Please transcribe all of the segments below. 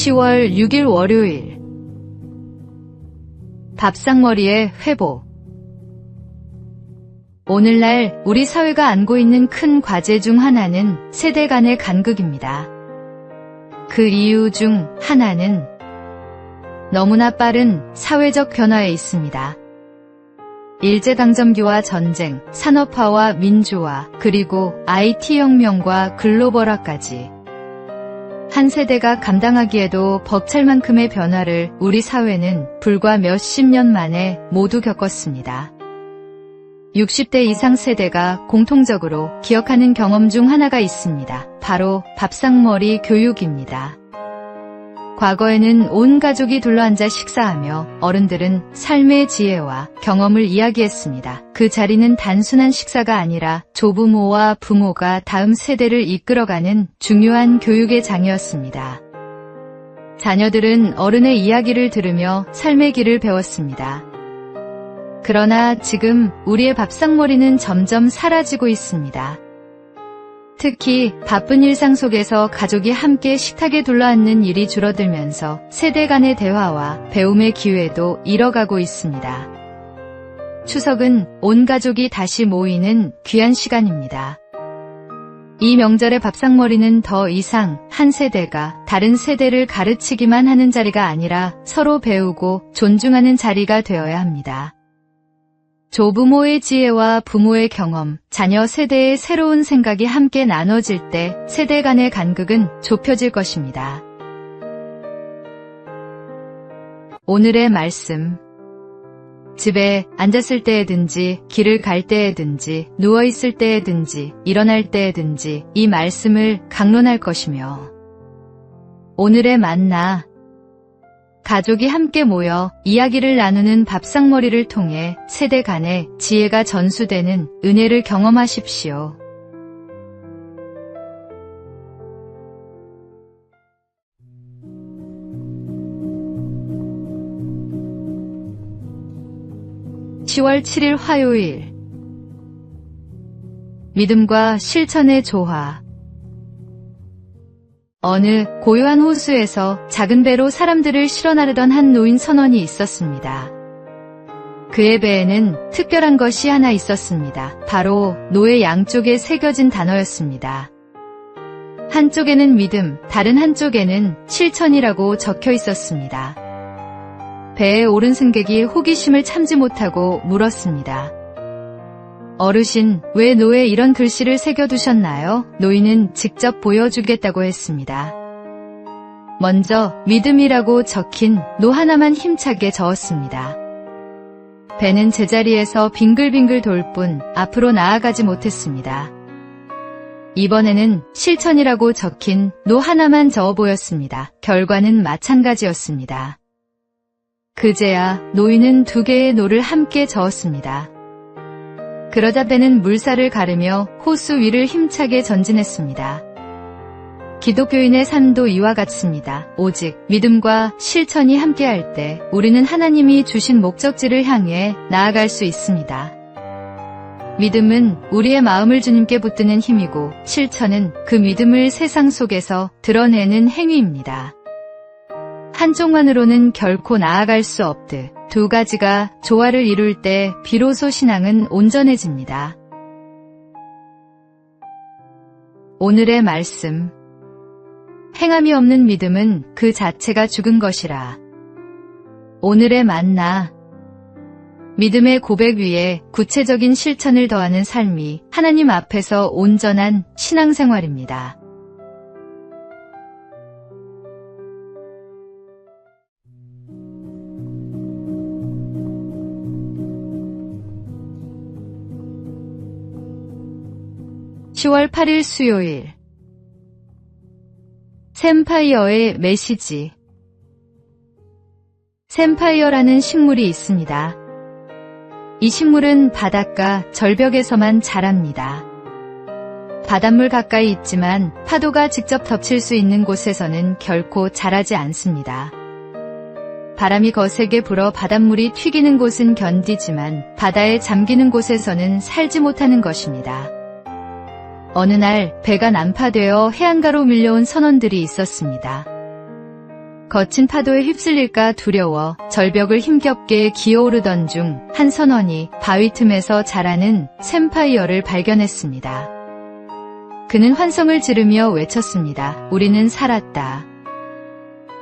10월 6일 월요일. 밥상머리의 회복. 오늘날 우리 사회가 안고 있는 큰 과제 중 하나는 세대 간의 간극입니다. 그 이유 중 하나는 너무나 빠른 사회적 변화에 있습니다. 일제강점기와 전쟁, 산업화와 민주화, 그리고 IT혁명과 글로벌화까지 한 세대가 감당하기에도 벅찰 만큼의 변화를 우리 사회는 불과 몇십 년 만에 모두 겪었습니다. 60대 이상 세대가 공통적으로 기억하는 경험 중 하나가 있습니다. 바로 밥상머리 교육입니다. 과거에는 온 가족이 둘러앉아 식사하며 어른들은 삶의 지혜와 경험을 이야기했습니다. 그 자리는 단순한 식사가 아니라 조부모와 부모가 다음 세대를 이끌어가는 중요한 교육의 장이었습니다. 자녀들은 어른의 이야기를 들으며 삶의 길을 배웠습니다. 그러나 지금 우리의 밥상머리는 점점 사라지고 있습니다. 특히 바쁜 일상 속에서 가족이 함께 식탁에 둘러앉는 일이 줄어들면서 세대 간의 대화와 배움의 기회도 잃어가고 있습니다. 추석은 온 가족이 다시 모이는 귀한 시간입니다. 이 명절의 밥상머리는 더 이상 한 세대가 다른 세대를 가르치기만 하는 자리가 아니라 서로 배우고 존중하는 자리가 되어야 합니다. 조부모의 지혜와 부모의 경험, 자녀 세대의 새로운 생각이 함께 나눠질 때 세대 간의 간극은 좁혀질 것입니다. 오늘의 말씀. 집에 앉았을 때에든지, 길을 갈 때에든지, 누워있을 때에든지, 일어날 때에든지 이 말씀을 강론할 것이며, 오늘의 만나. 가족이 함께 모여 이야기를 나누는 밥상머리를 통해 세대 간의 지혜가 전수되는 은혜를 경험하십시오. (10월 7일) 화요일. 믿음과 실천의 조화. 어느 고요한 호수에서 작은 배로 사람들을 실어 나르던 한 노인 선원이 있었습니다. 그의 배에는 특별한 것이 하나 있었습니다. 바로 노의 양쪽에 새겨진 단어였습니다. 한쪽에는 믿음, 다른 한쪽에는 실천이라고 적혀 있었습니다. 배에 오른 승객이 호기심을 참지 못하고 물었습니다. 어르신, 왜 노에 이런 글씨를 새겨두셨나요? 노인은 직접 보여주겠다고 했습니다. 먼저 믿음이라고 적힌 노 하나만 힘차게 저었습니다. 배는 제자리에서 빙글빙글 돌 뿐 앞으로 나아가지 못했습니다. 이번에는 실천이라고 적힌 노 하나만 저어 보였습니다. 결과는 마찬가지였습니다. 그제야 노인은 두 개의 노를 함께 저었습니다. 그러자 배는 물살을 가르며 호수 위를 힘차게 전진했습니다. 기독교인의 삶도 이와 같습니다. 오직 믿음과 실천이 함께할 때 우리는 하나님이 주신 목적지를 향해 나아갈 수 있습니다. 믿음은 우리의 마음을 주님께 붙드는 힘이고, 실천은 그 믿음을 세상 속에서 드러내는 행위입니다. 한쪽만으로는 결코 나아갈 수 없듯 두 가지가 조화를 이룰 때 비로소 신앙은 온전해집니다. 오늘의 말씀. 행함이 없는 믿음은 그 자체가 죽은 것이라. 오늘의 만나. 믿음의 고백 위에 구체적인 실천을 더하는 삶이 하나님 앞에서 온전한 신앙생활입니다. (10월 8일) 수요일. 샘파이어의 메시지. 샘파이어라는 식물이 있습니다. 이 식물은 바닷가 절벽에서만 자랍니다. 바닷물 가까이 있지만 파도가 직접 덮칠 수 있는 곳에서는 결코 자라지 않습니다. 바람이 거세게 불어 바닷물이 튀기는 곳은 견디지만 바다에 잠기는 곳에서는 살지 못하는 것입니다. 어느 날 배가 난파되어 해안가로 밀려온 선원들이 있었습니다. 거친 파도에 휩쓸릴까 두려워 절벽을 힘겹게 기어오르던 중 한 선원이 바위 틈에서 자라는 샘파이어를 발견했습니다. 그는 환성을 지르며 외쳤습니다. 우리는 살았다.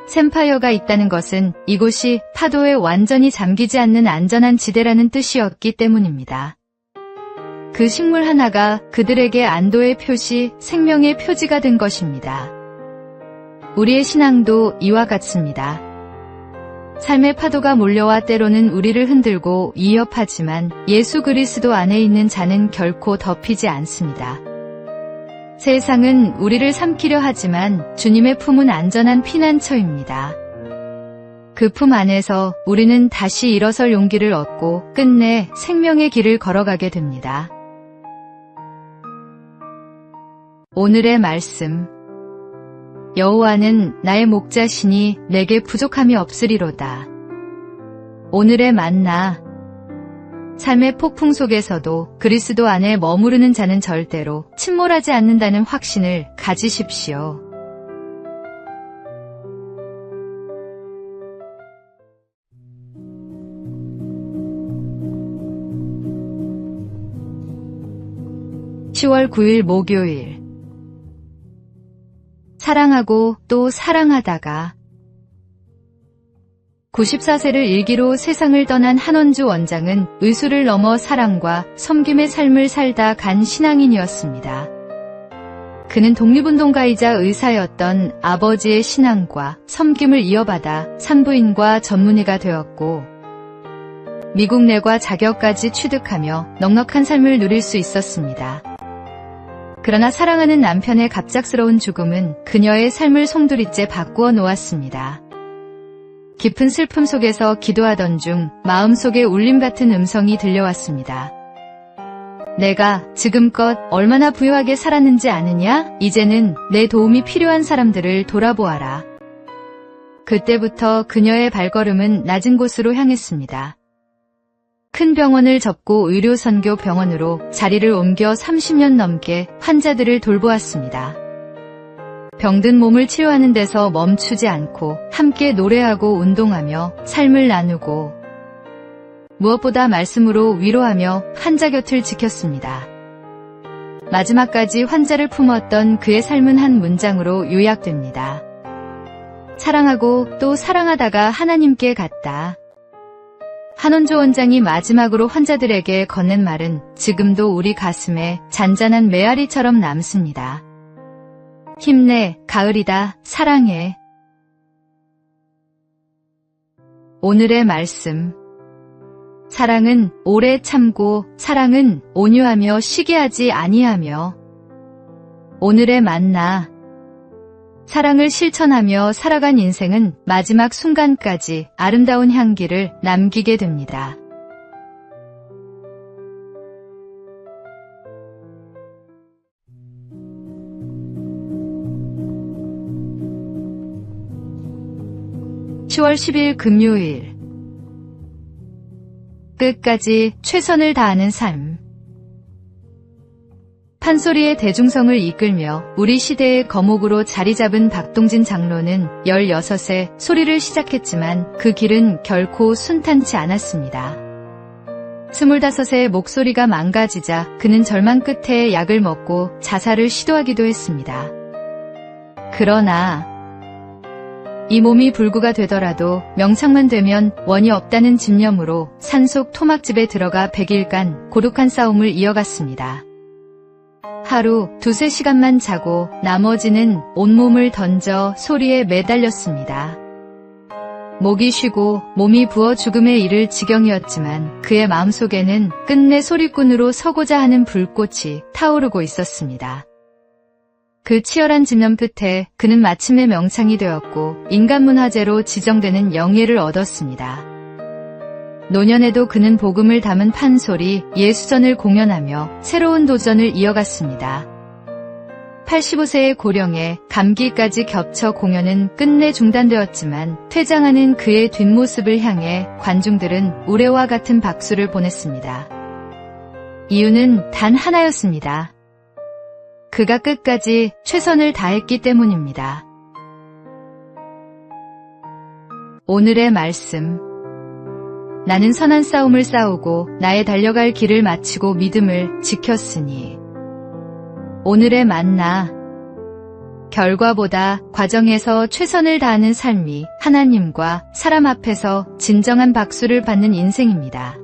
샘파이어가 있다는 것은 이곳이 파도에 완전히 잠기지 않는 안전한 지대라는 뜻이었기 때문입니다. 그 식물 하나가 그들에게 안도의 표시, 생명의 표지가 된 것입니다. 우리의 신앙도 이와 같습니다. 삶의 파도가 몰려와 때로는 우리를 흔들고 위협하지만 예수 그리스도 안에 있는 자는 결코 덮이지 않습니다. 세상은 우리를 삼키려 하지만 주님의 품은 안전한 피난처입니다. 그 품 안에서 우리는 다시 일어설 용기를 얻고 끝내 생명의 길을 걸어가게 됩니다. 오늘의 말씀. 여호와는 나의 목자시니 내게 부족함이 없으리로다. 오늘의 만나. 삶의 폭풍 속에서도 그리스도 안에 머무르는 자는 절대로 침몰하지 않는다는 확신을 가지십시오. (10월 9일) 목요일. 사랑하고 또 사랑하다가. 94세를 일기로 세상을 떠난 한원주 원장은 의술을 넘어 사랑과 섬김의 삶을 살다 간 신앙인이었습니다. 그는 독립운동가이자 의사였던 아버지의 신앙과 섬김을 이어받아 산부인과 전문의가 되었고 미국 내과 자격까지 취득하며 넉넉한 삶을 누릴 수 있었습니다. 그러나 사랑하는 남편의 갑작스러운 죽음은 그녀의 삶을 송두리째 바꾸어 놓았습니다. 깊은 슬픔 속에서 기도하던 중 마음속에 울림 같은 음성이 들려왔습니다. 내가 지금껏 얼마나 부유하게 살았는지 아느냐? 이제는 내 도움이 필요한 사람들을 돌아보아라. 그때부터 그녀의 발걸음은 낮은 곳으로 향했습니다. 큰 병원을 접고 의료선교 병원으로 자리를 옮겨 30년 넘게 환자들을 돌보았습니다. 병든 몸을 치료하는 데서 멈추지 않고 함께 노래하고 운동하며 삶을 나누고 무엇보다 말씀으로 위로하며 환자 곁을 지켰습니다. 마지막까지 환자를 품었던 그의 삶은 한 문장으로 요약됩니다. 사랑하고 또 사랑하다가 하나님께 갔다. 한원주 원장이 마지막으로 환자들에게 건넨 말은 지금도 우리 가슴에 잔잔한 메아리처럼 남습니다. 힘내, 가을이다, 사랑해. 오늘의 말씀. 사랑은 오래 참고 사랑은 온유하며 시기하지 아니하며. 오늘의 만나. 사랑을 실천하며 살아간 인생은 마지막 순간까지 아름다운 향기를 남기게 됩니다. (10월 10일) 금요일. 끝까지 최선을 다하는 삶. 판소리의 대중성을 이끌며 우리 시대의 거목으로 자리 잡은 박동진 장로는 16세 소리를 시작했지만 그 길은 결코 순탄치 않았습니다. 25세 목소리가 망가지자 그는 절망 끝에 약을 먹고 자살을 시도하기도 했습니다. 그러나 이 몸이 불구가 되더라도 명상만 되면 원이 없다는 집념으로 산속 토막집에 들어가 100일간 고독한 싸움을 이어갔습니다. 하루 2~3시간만 자고 나머지는 온몸을 던져 소리에 매달렸습니다. 목이 쉬고 몸이 부어 죽음에 이를 지경이었지만 그의 마음속에는 끝내 소리꾼으로 서고자 하는 불꽃이 타오르고 있었습니다. 그 치열한 집념 끝에 그는 마침내 명창이 되었고 인간문화재로 지정되는 영예를 얻었습니다. 노년에도 그는 복음을 담은 판소리, 예수전을 공연하며 새로운 도전을 이어갔습니다. 85세의 고령에 감기까지 겹쳐 공연은 끝내 중단되었지만 퇴장하는 그의 뒷모습을 향해 관중들은 우레와 같은 박수를 보냈습니다. 이유는 단 하나였습니다. 그가 끝까지 최선을 다했기 때문입니다. 오늘의 말씀. 나는 선한 싸움을 싸우고 나의 달려갈 길을 마치고 믿음을 지켰으니. 오늘의 만나. 결과보다 과정에서 최선을 다하는 삶이 하나님과 사람 앞에서 진정한 박수를 받는 인생입니다.